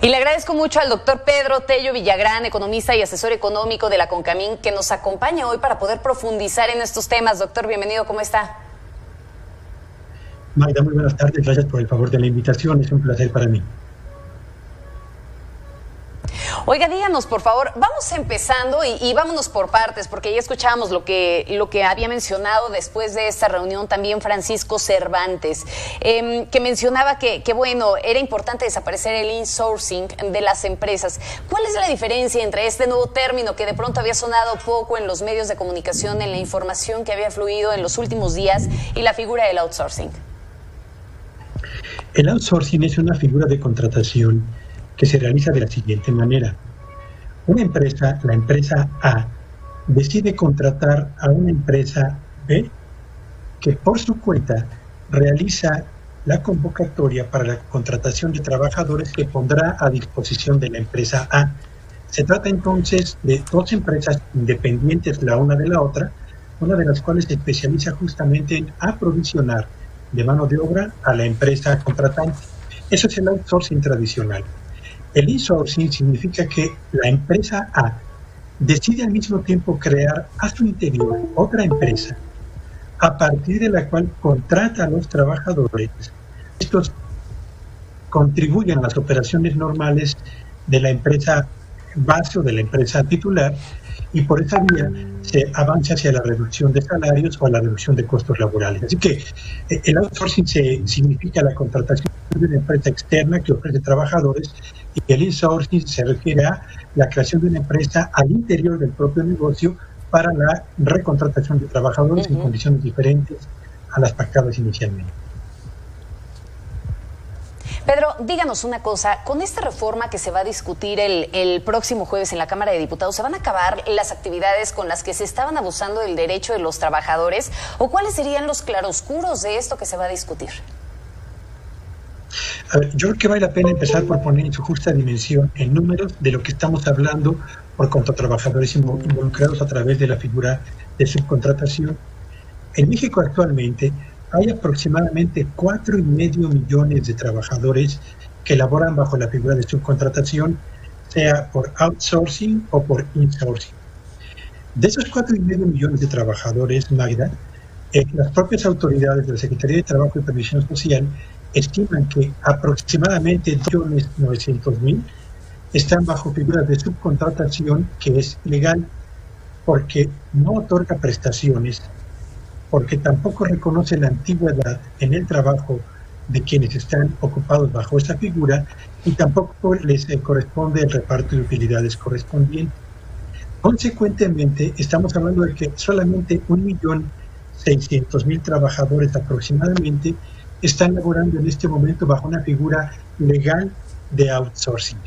Y le agradezco mucho al doctor Pedro Tello Villagrán, economista y asesor económico de la CONCAMIN, que nos acompaña hoy para poder profundizar en estos temas. Doctor, bienvenido, ¿cómo está? Magda, muy buenas tardes, gracias por el favor de la invitación, es un placer para mí. Oiga, díganos, por favor, vamos empezando y vámonos por partes, porque ya escuchábamos lo que había mencionado después de esta reunión también Francisco Cervantes, que mencionaba que bueno, era importante desaparecer el insourcing de las empresas. ¿Cuál es la diferencia entre este nuevo término que de pronto había sonado poco en los medios de comunicación, en la información que había fluido en los últimos días, y la figura del outsourcing? El outsourcing es una figura de contratación que se realiza de la siguiente manera. Una empresa, la empresa A, decide contratar a una empresa B que por su cuenta realiza la convocatoria para la contratación de trabajadores que pondrá a disposición de la empresa A. Se trata entonces de dos empresas independientes la una de la otra, una de las cuales se especializa justamente en aprovisionar de mano de obra a la empresa contratante. Eso es el outsourcing tradicional. El insourcing significa que la empresa A decide al mismo tiempo crear a su interior otra empresa a partir de la cual contrata a los trabajadores. Estos contribuyen a las operaciones normales de la empresa base o de la empresa titular, y por esa vía se avanza hacia la reducción de salarios o a la reducción de costos laborales. Así que el outsourcing significa la contratación de una empresa externa que ofrece trabajadores, y el insourcing se refiere a la creación de una empresa al interior del propio negocio para la recontratación de trabajadores en condiciones diferentes a las pactadas inicialmente. Pedro, díganos una cosa, con esta reforma que se va a discutir el próximo jueves en la Cámara de Diputados, ¿se van a acabar las actividades con las que se estaban abusando del derecho de los trabajadores? ¿O cuáles serían los claroscuros de esto que se va a discutir? A ver, yo creo que vale la pena empezar por poner en su justa dimensión en números de lo que estamos hablando por cuanto a trabajadores involucrados a través de la figura de subcontratación. En México actualmente hay aproximadamente 4,5 millones de trabajadores que laboran bajo la figura de subcontratación, sea por outsourcing o por insourcing. De esos 4,5 millones de trabajadores, Magda, las propias autoridades de la Secretaría de Trabajo y Previsión Social estiman que aproximadamente 2.900.000 están bajo figuras de subcontratación, que es ilegal porque no otorga prestaciones, porque tampoco reconoce la antigüedad en el trabajo de quienes están ocupados bajo esa figura, y tampoco les corresponde el reparto de utilidades correspondiente. Consecuentemente, estamos hablando de que solamente 1.600.000 trabajadores aproximadamente están laborando en este momento bajo una figura legal de outsourcing.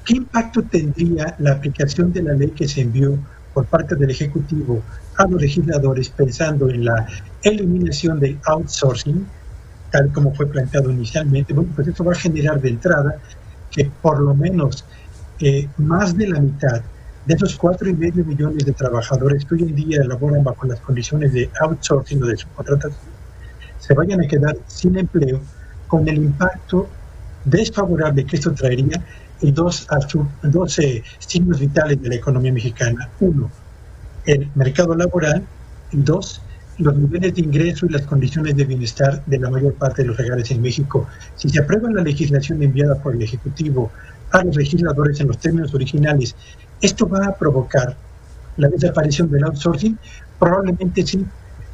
¿Qué impacto tendría la aplicación de la ley que se envió por parte del Ejecutivo a los legisladores pensando en la eliminación del outsourcing, tal como fue planteado inicialmente? Bueno, pues eso va a generar de entrada que por lo menos más de la mitad de esos 4,5 millones de trabajadores que hoy en día laboran bajo las condiciones de outsourcing o de subcontratación se vayan a quedar sin empleo, con el impacto desfavorable que esto traería en dos signos vitales de la economía mexicana. Uno, el mercado laboral, y dos, los niveles de ingreso y las condiciones de bienestar de la mayor parte de los hogares en México. Si se aprueba la legislación enviada por el Ejecutivo a los legisladores en los términos originales, ¿esto va a provocar la desaparición del outsourcing? Probablemente sí,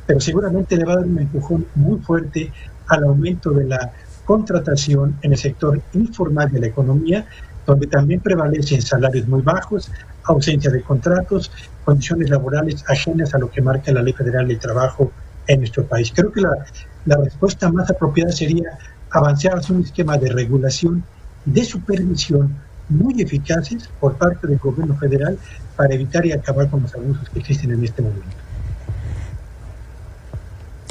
pero seguramente le va a dar un empujón muy fuerte al aumento de la contratación en el sector informal de la economía, donde también prevalecen salarios muy bajos, ausencia de contratos, condiciones laborales ajenas a lo que marca la Ley Federal del Trabajo en nuestro país. Creo que la respuesta más apropiada sería avanzar hacia un esquema de regulación y de supervisión muy eficaces por parte del gobierno federal para evitar y acabar con los abusos que existen en este momento.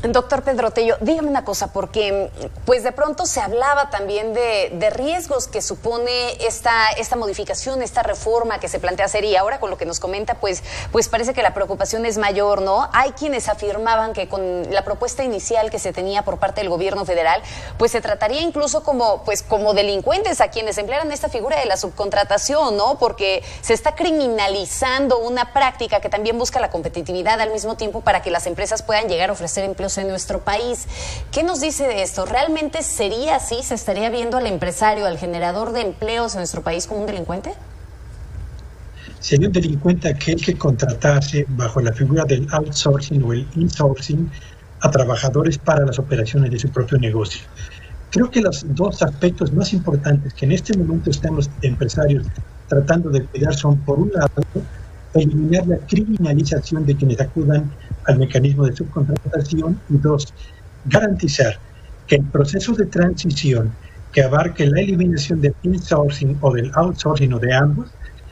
Doctor Pedro Tello, dígame una cosa, porque pues de pronto se hablaba también de riesgos que supone esta modificación, esta reforma que se plantea hacer, y ahora con lo que nos comenta, pues parece que la preocupación es mayor, ¿no? Hay quienes afirmaban que con la propuesta inicial que se tenía por parte del gobierno federal, pues se trataría incluso como delincuentes a quienes emplearan esta figura de la subcontratación, ¿no? Porque se está criminalizando una práctica que también busca la competitividad al mismo tiempo para que las empresas puedan llegar a ofrecer empleos en nuestro país. ¿Qué nos dice de esto? ¿Realmente sería así? ¿Se estaría viendo al empresario, al generador de empleos en nuestro país como un delincuente? Sería un delincuente aquel que contratase bajo la figura del outsourcing o el insourcing a trabajadores para las operaciones de su propio negocio. Creo que los dos aspectos más importantes que en este momento están los empresarios tratando de cuidar son, por un lado, eliminar la criminalización de quienes acudan al mecanismo de subcontratación, y dos, garantizar que el proceso de transición que abarque la eliminación del insourcing o del outsourcing o de ambos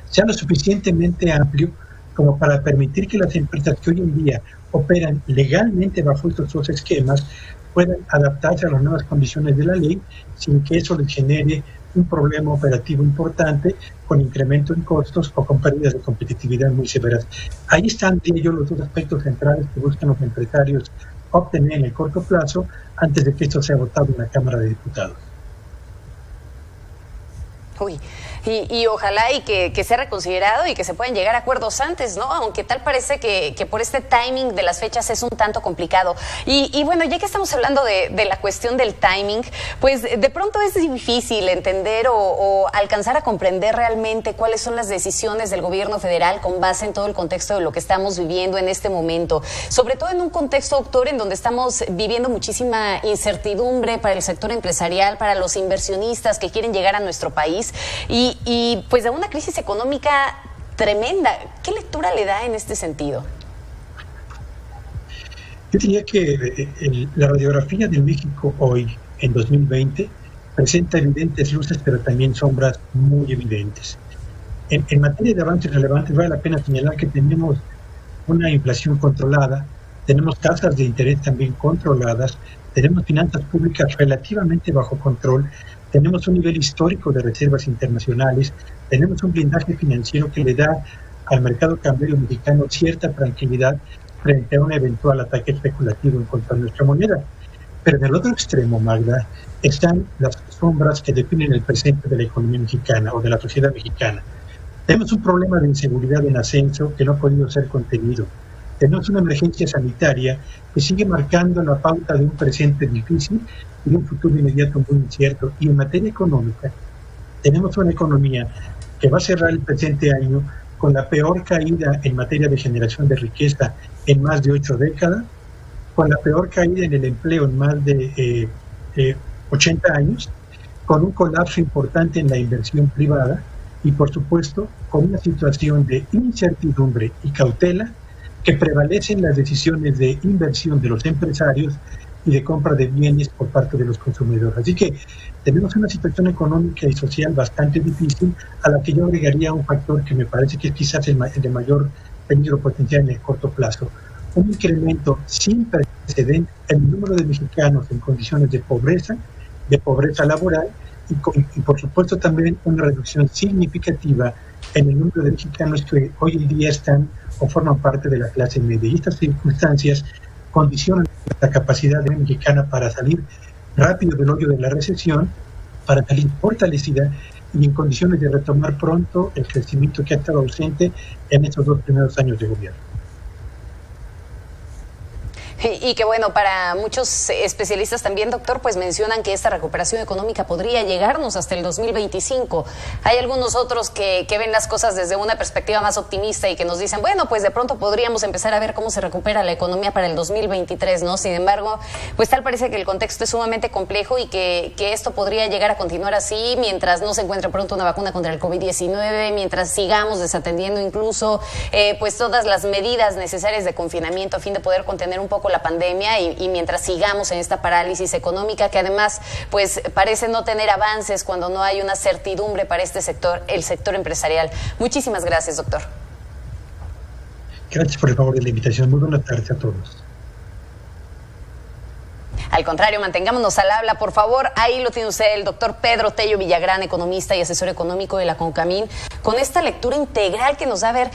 sea lo suficientemente amplio como para permitir que las empresas que hoy en día operan legalmente bajo estos dos esquemas puedan adaptarse a las nuevas condiciones de la ley sin que eso les genere un problema operativo importante con incremento en costos o con pérdidas de competitividad muy severas. Ahí están, diría yo, los dos aspectos centrales que buscan los empresarios obtener en el corto plazo antes de que esto sea votado en la Cámara de Diputados. Uy, y ojalá y que sea reconsiderado y que se puedan llegar a acuerdos antes, ¿no? Aunque tal parece que por este timing de las fechas es un tanto complicado. Y bueno, ya que estamos hablando de la cuestión del timing, pues de pronto es difícil entender o alcanzar a comprender realmente cuáles son las decisiones del gobierno federal con base en todo el contexto de lo que estamos viviendo en este momento. Sobre todo en un contexto, doctor, en donde estamos viviendo muchísima incertidumbre para el sector empresarial, para los inversionistas que quieren llegar a nuestro país y pues de una crisis económica tremenda. ¿Qué lectura le da en este sentido? Yo diría que la radiografía de México hoy, en 2020, presenta evidentes luces, pero también sombras muy evidentes. En materia de avances relevantes, vale la pena señalar que tenemos una inflación controlada, tenemos tasas de interés también controladas, tenemos finanzas públicas relativamente bajo control, tenemos un nivel histórico de reservas internacionales, tenemos un blindaje financiero que le da al mercado cambiario mexicano cierta tranquilidad frente a un eventual ataque especulativo en contra de nuestra moneda. Pero en el otro extremo, Magda, están las sombras que definen el presente de la economía mexicana o de la sociedad mexicana. Tenemos un problema de inseguridad en ascenso que no ha podido ser contenido. Tenemos una emergencia sanitaria que sigue marcando la pauta de un presente difícil y de un futuro inmediato muy incierto. Y en materia económica, tenemos una economía que va a cerrar el presente año con la peor caída en materia de generación de riqueza en más de 8 décadas, con la peor caída en el empleo en más de 80 años, con un colapso importante en la inversión privada y, por supuesto, con una situación de incertidumbre y cautela que prevalecen las decisiones de inversión de los empresarios y de compra de bienes por parte de los consumidores. Así que tenemos una situación económica y social bastante difícil, a la que yo agregaría un factor que me parece que es quizás el de mayor peligro potencial en el corto plazo: un incremento sin precedentes en el número de mexicanos en condiciones de pobreza laboral y por supuesto también una reducción significativa en el número de mexicanos que hoy en día están o forman parte de la clase media. Y estas circunstancias condicionan la capacidad de la mexicana para salir rápido del hoyo de la recesión, para salir fortalecida y en condiciones de retomar pronto el crecimiento que ha estado ausente en estos 2 primeros años de gobierno. Y que bueno, para muchos especialistas también, doctor, pues mencionan que esta recuperación económica podría llegarnos hasta el 2025. Hay algunos otros que ven las cosas desde una perspectiva más optimista y que nos dicen, bueno, pues de pronto podríamos empezar a ver cómo se recupera la economía para el 2023, ¿no? Sin embargo, pues tal parece que el contexto es sumamente complejo y que esto podría llegar a continuar así mientras no se encuentre pronto una vacuna contra el COVID-19, mientras sigamos desatendiendo incluso pues todas las medidas necesarias de confinamiento a fin de poder contener un poco la pandemia y mientras sigamos en esta parálisis económica que además pues parece no tener avances cuando no hay una certidumbre para este sector, el sector empresarial. Muchísimas gracias, doctor. Gracias por el favor de la invitación. Muy buenas tardes a todos. Al contrario, mantengámonos al habla, por favor. Ahí lo tiene usted, el doctor Pedro Tello Villagrán, economista y asesor económico de la CONCAMIN, con esta lectura integral que nos da a ver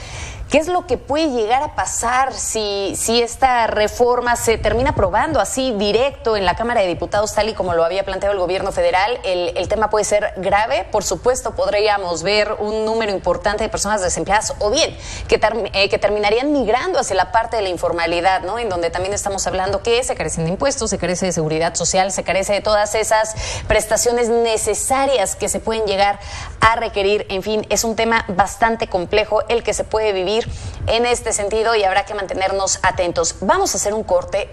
qué es lo que puede llegar a pasar si esta reforma se termina aprobando así directo en la Cámara de Diputados, tal y como lo había planteado el gobierno federal. El tema puede ser grave. Por supuesto, podríamos ver un número importante de personas desempleadas o bien que terminarían migrando hacia la parte de la informalidad, ¿no? En donde también estamos hablando que se carecen de impuestos, se carece de seguridad social, se carece de todas esas prestaciones necesarias que se pueden llegar a requerir. En fin, es un tema bastante complejo el que se puede vivir en este sentido y habrá que mantenernos atentos. Vamos a hacer un corte.